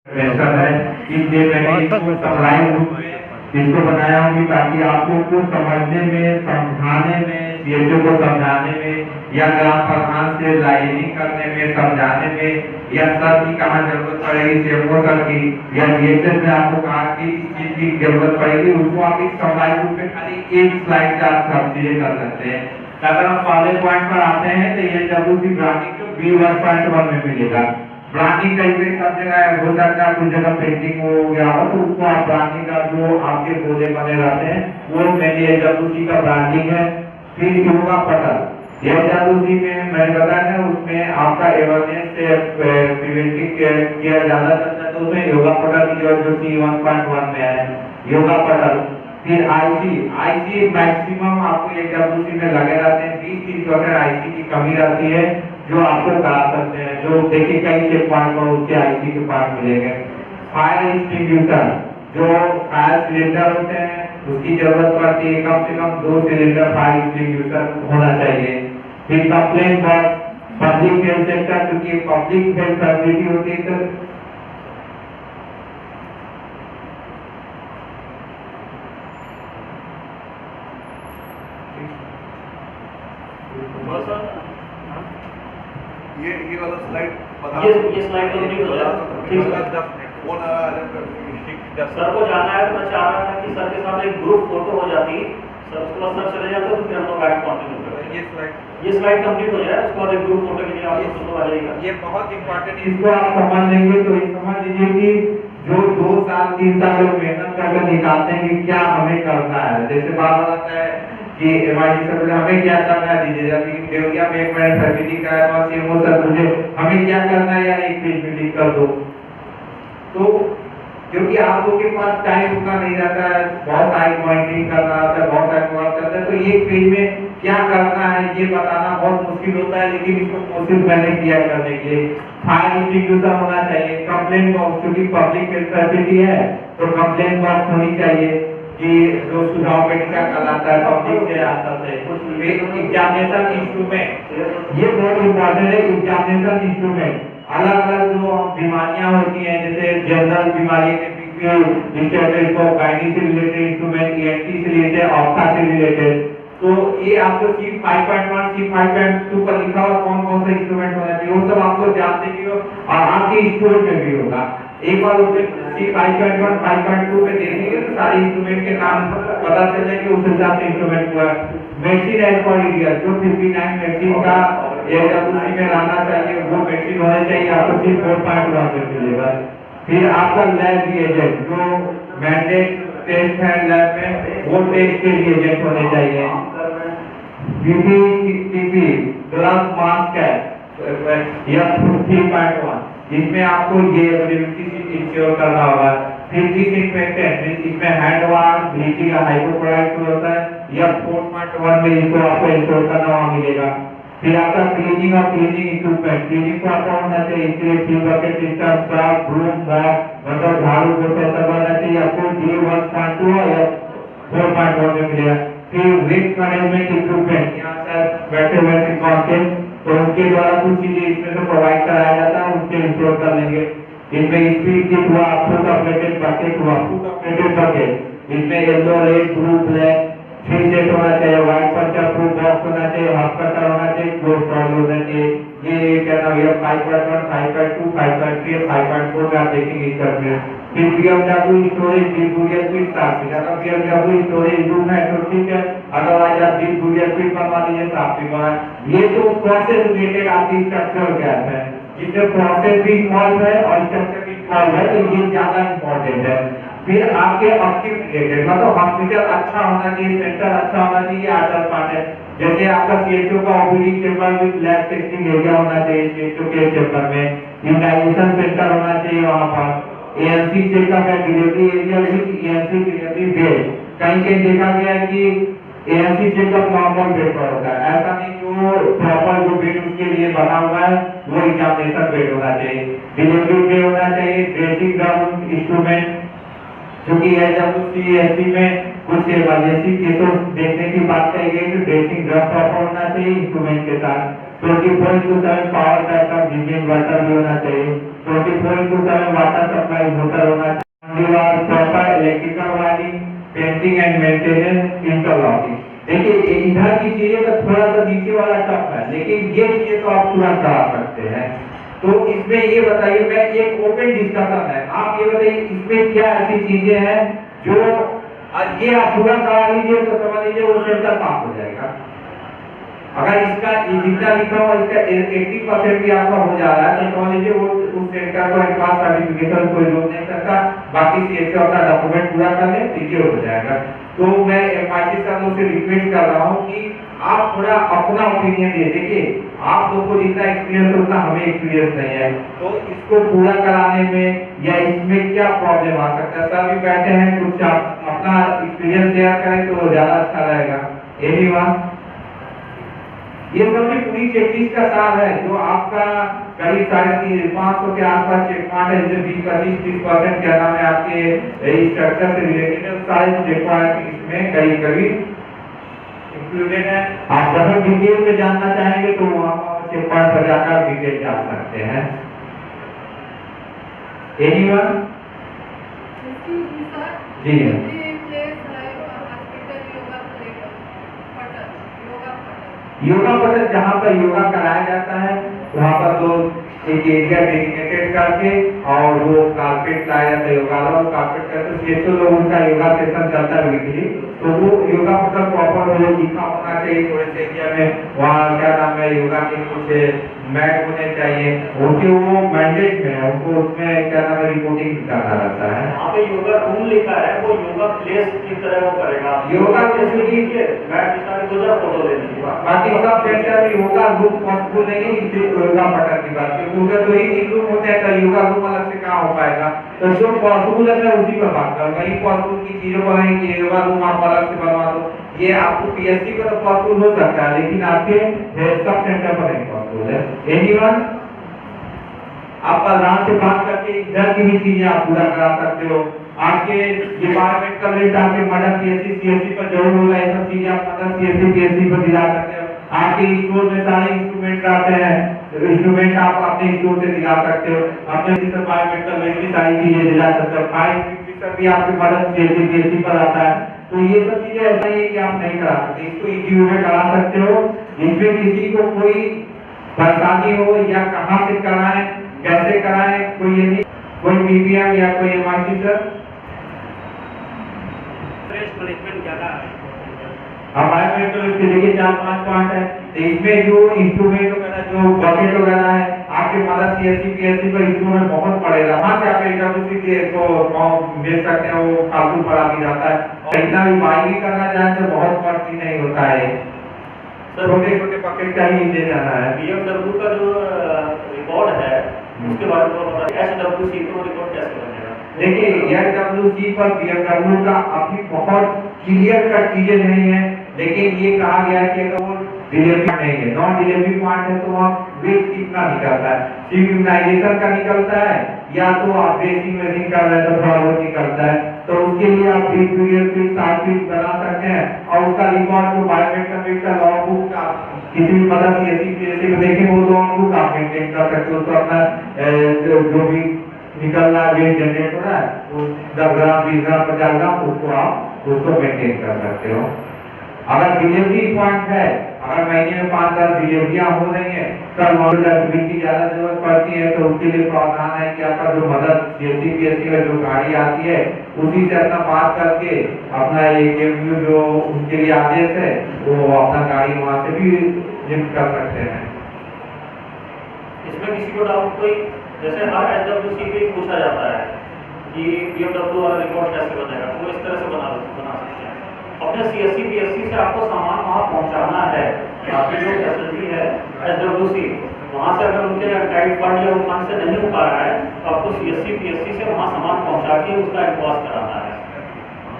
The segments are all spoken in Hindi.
बेहतर है इसलिए मैंने इसको समराइज रूप में इसको बनाया हूँ ताकि आपको कुछ समझने में, समझाने में, सीएचओ को समझाने में या ग्राम प्रधान से लाइनिंग करने में, समझाने में, या सर की कहाँ जरूरत पड़ेगी, सीएमओ सर की या डीएचएस में आपको कहाँ की चीज की जरूरत पड़ेगी, उसको आप एक समराइज रूप में खाली एक स्लाइड से आप सब चीजें कर सकते हैं। अगर हम पहले पॉइंट पर आते हैं तो ये डब्ल्यूसी ब्रांडिंग जो B1.1 में मिलेगा। ब्रांडिंग कई सब जगह हो सकता है, कुछ जगह पेंटिंग हो गया हो तो उसको आप ब्रांडिंग का जो आपके बोले बने रहते हैं वो मेनली एडब्ल्यूसी का ब्रांडिंग है। फिर योगा पटल एडब्ल्यूसी में मैंने बताया ना, उसमें आपका अवेयरनेस से प्रिवेंटिव केयर ज्यादा चलता है तो उसमें योगा पटल की जो C1.1 में है योगा पटल। फिर आईसी मैक्सिमम आपको एडब्ल्यूसी में लगे रहते हैं, 20-30% आईसी की कमी रहती है जो आपको करा सकते हैं, जो देखिए कई चेक पॉइंट पर उसके आईसी के पार्ट मिलेंगे। फायर एक्सटिंग्विशर जो फायर सिलेंडर होते हैं उसकी जरूरत पड़ती है, कम से कम 2 सिलेंडर फायर एक्सटिंग्विशर होना चाहिए। फिर complaint box, public health sector क्योंकि पब्लिक हेल्थ फैसिलिटी होती है तो ये वाला स्लाइड बता, ये स्लाइड तो नहीं होगा, ठीक है। फोन आ रहा है सर को जाना है तो मैं चाह रहा था कि सर के साथ एक ग्रुप फोटो हो जाती, सर उसके बाद सर चले जाते तो फिर हम लोग बैक कंटिन्यू करेंगे। ये स्लाइड कंप्लीट हो जाए उसके बाद एक ग्रुप फोटो के लिए आप फोटो आ जाएगा। ये बहुत इंपॉर्टेंट, इसको आप समझ लेंगे तो ये समझ लीजिए कि जो 2 साल 3 साल लोग मेहनत करके निकालते हैं कि क्या हमें करना है। जैसे बात आता है कि एमआईटी सर हमें क्या करना है दीजिए, अभी देवरिया में 1 मिनट सर्विसिंग का है और सीएमओ सर मुझे हमें क्या करना है यार एक पेज में लिख कर दो, तो क्योंकि आप लोग के पास टाइम उतना नहीं रहता है, बहुत सारी मॉनिटरिंग करना रहता है, बहुत सारे वर्क करते हैं, तो एक पेज में क्या करना है ये बताना बहुत मुश्किल होता है, लेकिन इसको कोशिश मैंने किया करने के लिए। फायर एक्सटिंग्विशर होना चाहिए, कंप्लेंट बॉक्स क्योंकि पब्लिक हेल्थ फैसिलिटी है तो कंप्लेंट बॉक्स होनी चाहिए कि जो सुझाव पेटिका कहलाता है पब्लिक से आता है। एग्जामिनेशन इंस्ट्रूमेंट ये बहुत इंपॉर्टेंट है। एग्जामिनेशन इंस्ट्रूमेंट अलग अलग जो बीमारियां होती हैं जैसे जनरल बीमारी गायनी से रिलेटेड इंस्ट्रूमेंट, ईएनटी से रिलेटेड, ऑप्था से रिलेटेड, तो ये आपको C5.1 C5.2 पर लिखा हुआ कौन कौन सा इंस्ट्रूमेंट होना चाहिए वो सब आपको जानते भी हो और आपके स्टूडेंट में भी होगा। एक बार उसके C5.1 5.2 पे देखेंगे तो सारे इंस्ट्रूमेंट के नाम पता चल जाएंगे, उस हिसाब से इंस्ट्रूमेंट हुआ। मेडिसिन एज पर इंडिया जो 59 मेडिसिन का एडब्ल्यूसी में रहना चाहिए वो मेडिसिन होना चाहिए, आपको सिर्फ 4.1 में मिलेगा। फिर आपका लैब रिएजेंट जो मैंडेट टेस्ट है लैब में वो टेस्ट के रिएजेंट होने चाहिए। बीपीटीपी ग्लव मास्क है या 3.1 जिसमें आपको ये एबिलिटी इंश्योर करना होगा। फिर डिसइंफेक्टेंट इसमें हैंड वॉश, ब्लीचिंग या हाइपोक्लोराइड होता है या 4.1 में इसको आपको इंश्योर करना वहाँ मिलेगा। फिर आपका क्लीनिंग और क्लीनिंग इक्विपमेंट, क्लीनिंग को आपको होना चाहिए इसलिए free bucket system, scrub, broom, mop, मतलब झाड़ू पोछा सब होना चाहिए आपको D1.2 या 4.1 में मिलेगा। फिर वेस्ट मैनेजमेंट इक्विपमेंट यहाँ से बैठे हुए कॉन्टेंट तो उनके द्वारा कुछ चीजें इसमें से प्रोवाइड कराया जाता है उनके इंश्योर कर लेंगे। इसमें स्पीड किट हुआ, फुट अपडेटेड बकेट हुआ, फुट अपडेटेड बकेट, इसमें yellow, red, blue, black 3 set होना चाहिए, व्हाइट पंचर प्रूफ बॉक्स होना चाहिए, हाफ कटर होना चाहिए, क्लोज स्टॉल होना चाहिए। ये क्या नाम है 5.1 5.2 5.3 5.4 में आप देखेंगे इस तरह में। फिर BMW स्टोरेज बिग गुड़िया स्पीड साफ है, अगर BMW स्टोरेज रूम है तो ठीक है, अदरवाइज आप बिग गुड़िया स्पीड बनवा लीजिए साफ भी बना। ये तो प्रोसेस रिलेटेड आपकी स्ट्रक्चर गैप है, जिसमें प्रोसेस भी इन्वॉल्व है और स्ट्रक्चर भी इन्वॉल्व है तो ये ज्यादा इंपॉर्टेंट है। फिर आपके ऑप्टिक रिलेटेड मतलब हॉस्पिटल अच्छा होना चाहिए, सेंटर अच्छा होना चाहिए, अदर पार्ट है जैसे आपका सीएचओ का OPD chamber with lab testing area होना चाहिए सीएचओ के चेंबर में, इम्यूनाइजेशन सेंटर होना चाहिए वहां पर, एएनसी चेकअप है delivery area with ANC delivery bed. कहीं कहीं देखा गया है कि एएनसी चेकअप नॉर्मल बेड पर होता है, ऐसा नहीं, जो प्रॉपर जो बेड उसके लिए बना हुआ है वो एग्जामिनेशन बेड होना चाहिए, डिलीवरी बेड होना चाहिए, ड्रेसिंग ग्राउंड इंस्ट्रूमेंट क्योंकि एडब्ल्यूसी में कुछ इमरजेंसी केसेस देखने की बात कही गई तो ड्रेसिंग ड्रम प्रॉपर होना चाहिए इंस्ट्रूमेंट के साथ। 24/7 पावर बैकअप जिसमें इन्वर्टर भी होना चाहिए, 24/7 वाटर सप्लाई मोटर होना चाहिए, proper electrical wiring, painting and maintenance, interlocking. देखिए इधर की चीजें तो थोड़ा सा नीचे वाला टफ है, लेकिन ये चीजें तो आप तुरंत करा सकते हैं। तो इसमें ये बताइए, मैं एक ओपन डिस्कशन है, आप ये बताइए इसमें क्या ऐसी चीजें हैं जो ये आप पूरा करा लीजिए तो समझ लीजिए वो सेंटर पास हो जाएगा। अगर इसका जितना लिखा हुआ इसका 80% भी आपका हो जा रहा है तो समझ लीजिए वो उस सेंटर को एक पास सर्टिफिकेशन कोई रोक नहीं सकता, बाकी सीएचओ अपना डॉक्यूमेंट पूरा कर ले तो ये हो जाएगा। तो मैं एमआईसी सर लोग से रिक्वेस्ट कर रहा हूँ कि आप थोड़ा अपना ओपिनियन दे। देखिए आप लोग को जितना एक्सपीरियंस है उतना हमें एक्सपीरियंस नहीं है, तो इसको पूरा कराने में या इसमें क्या प्रॉब्लम आ सकता है। सर भी बैठे हैं, कुछ आप अपना एक्सपीरियंस शेयर करें तो ज्यादा अच्छा रहेगा। एनीवन, ये सब भी पूरी चेकलिस्ट का सार है जो आपका करीब 550 के आसपास चेकपॉइंट है, जिसमें 20-25-30% क्या नाम है आपके स्ट्रक्चर से रिलेटेड है, सारे चेकपॉइंट इसमें करीब इंक्लूडेड है। आप अगर डिटेल में जानना चाहेंगे तो वहाँ चेकपॉइंट पर जाकर डिटेल जान सकते हैं। एनीवन? जी योगा पटल जहाँ पर योगा कराया जाता है वहाँ पर तो एक एरिया डेडिकेटेड करके और वो कारपेट लाया जाता है योगा वाला, कारपेट करके सीएचओ लोग उनका योगा सेशन चलता है वीकली, तो वो योगा पटल प्रॉपर वो लिखा होना चाहिए थोड़े से एरिया में, वहाँ क्या नाम है योगा के कुछ मैट होने चाहिए, उनके वो मैंडेट में है, उनको उसमें क्या नाम है रिपोर्टिंग करना रहता है। यहाँ पे योगा रूम लिखा है, वो योगा प्लेस की तरह वो करेगा, योगा प्लेस लिखिए, मैट लिखा है, 2000 फोटो ले लीजिए। बाकी सब सेंटर में योगा रूम पॉसिबल नहीं है, इसलिए योगा पटल की बात क्योंकि उधर तो ही रूम होते हैं, तो योगा रूम अलग से कहाँ हो पाएगा। तो जो पॉसिबल है मैं उसी पर बात करूँगा, इम्पॉसिबल की चीजों पर नहीं कि योगा रूम आप अलग से बनवा दो, ये आपको पीएससी को तो पॉसिबल हो सकता है लेकिन आपके सब सेंटर पर नहीं पॉसिबल है। एनीवन, आप प्रधान से बात करके इधर की भी चीजें आप पूरा करा सकते हो। आपके डिपार्टमेंटल लिस्ट आपके मदर पीएससी सीएससी पर जरूर होगा, ये सब चीजें आप मदर सीएससी पीएससी पर दिला सकते हो। आपके स्टोर में सारे इंस्ट्रूमेंट आते हैं, इंस्ट्रूमेंट आप अपने स्टोर से दिला सकते हो, अपने डिपार्टमेंटल लिस्ट की सारी चीजें दिला सकते हो। फाइल भी आपके मदर सीएससी पीएससी पर आता है, तो ये सब चीजें ऐसा ही है कि आप नहीं करा सकते, इसको ईजी में करा सकते हो। इसमें किसी को कोई परेशानी हो या कहाँ से कराएं कैसे कराएं कोई ये नहीं, कोई पीपीएम या कोई एमआरसी सर मैनेजमेंट ज्यादा है हमारे में, तो इसके देखिए 4-5 पॉइंट है। तो इसमें जो इंस्ट्रूमेंट वगैरह जो बकेट वगैरह है आपके मदर सीएससी पीएससी पर इंस्ट्रूमेंट बहुत पड़ेगा, वहाँ से आप एडब्ल्यूसी के को भेज सकते हैं, वो फालतू पड़ा भी जाता है और इतना भी बाई भी करना चाहे तो बहुत कॉस्टली नहीं होता है, छोटे छोटे पकेट का ही ले जाना है। बीएमडब्ल्यू का जो रिकॉर्ड है उसके बारे में बताइए, एसडब्ल्यूसी को रिकॉर्ड कैसे बनेगा? देखिए एसडब्ल्यूसी पर बीएमडब्ल्यू का अभी बहुत क्लियर कट चीजें नहीं है, लेकिन ये कहा गया है कि अगर वो डिलीवरी नहीं है, नॉन डिलीवरी पॉइंट है तो वहाँ वेस्ट कितना निकलता है, सिग्नलाइजेशन का निकलता है या तो आप बेसिक मशीन कर रहे हैं तो थोड़ा बहुत निकलता है, तो उसके लिए आप सर्किट बना सकते हैं और उसका रिकॉर्ड जो बायोमेट्रिक का लॉग बुक का किसी भी मदद पीएससी में देखें वो लॉग बुक आप मेंटेन कर सकते हो, तो अपना जो भी निकल रहा है वेस्ट जनरेट हो रहा है वो 10 ग्राम 20 ग्राम 50 ग्राम उसको आप उसको मेंटेन कर सकते हो। अगर डिलीवरी पॉइंट है, अगर महीने में 5-10 डिलीवरियां हो रही है तब मॉडल डस्टबिन की ज्यादा जरूरत पड़ती है, तो उसके लिए प्रावधान है कि आपका जो मदद सीएससी पीएससी में जो गाड़ी आती है उसी से अपना बात करके अपना एक जो उनके लिए आदेश है वो अपना गाड़ी वहाँ से भी लिफ्ट कर सकते हैं। इसमें किसी को डाउट कोई, जैसे हर एसडब्ल्यूसी पे पूछा जाता है कि बीएमडब्ल्यू वाला रिकॉर्ड कैसे बनेगा, वो इस तरह से बना सकते हैं। अपने सीएससी पीएससी से आपको सामान वहाँ पहुँचाना है, आपकी जो फैसिलिटी है एसडब्ल्यूसी वहाँ से अगर उनके टाइट फंड या फंड से नहीं हो पा रहा है तो आपको सीएससी पीएससी से वहाँ सामान पहुँचा के उसका इनवॉइस कराना है।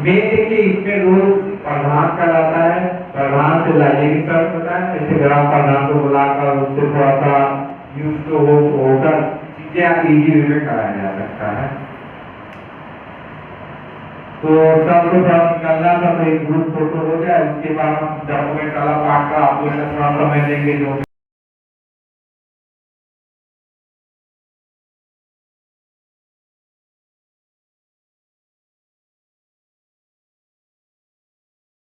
मेन देखिए इसमें रोज प्रधान कराता है, प्रधान से लाइब्रेरी सर्च होता है, जैसे ग्राम प्रधान को बुलाकर उससे थोड़ा सा यूज तो होकर चीजें आप इजी वे में कराया जा सकता है। तो सबको थोड़ा निकलना था तो एक ग्रुप फोटो हो गया, उसके बाद हम डॉक्यूमेंट वाला पार्ट का आप लोग थोड़ा समय देंगे जो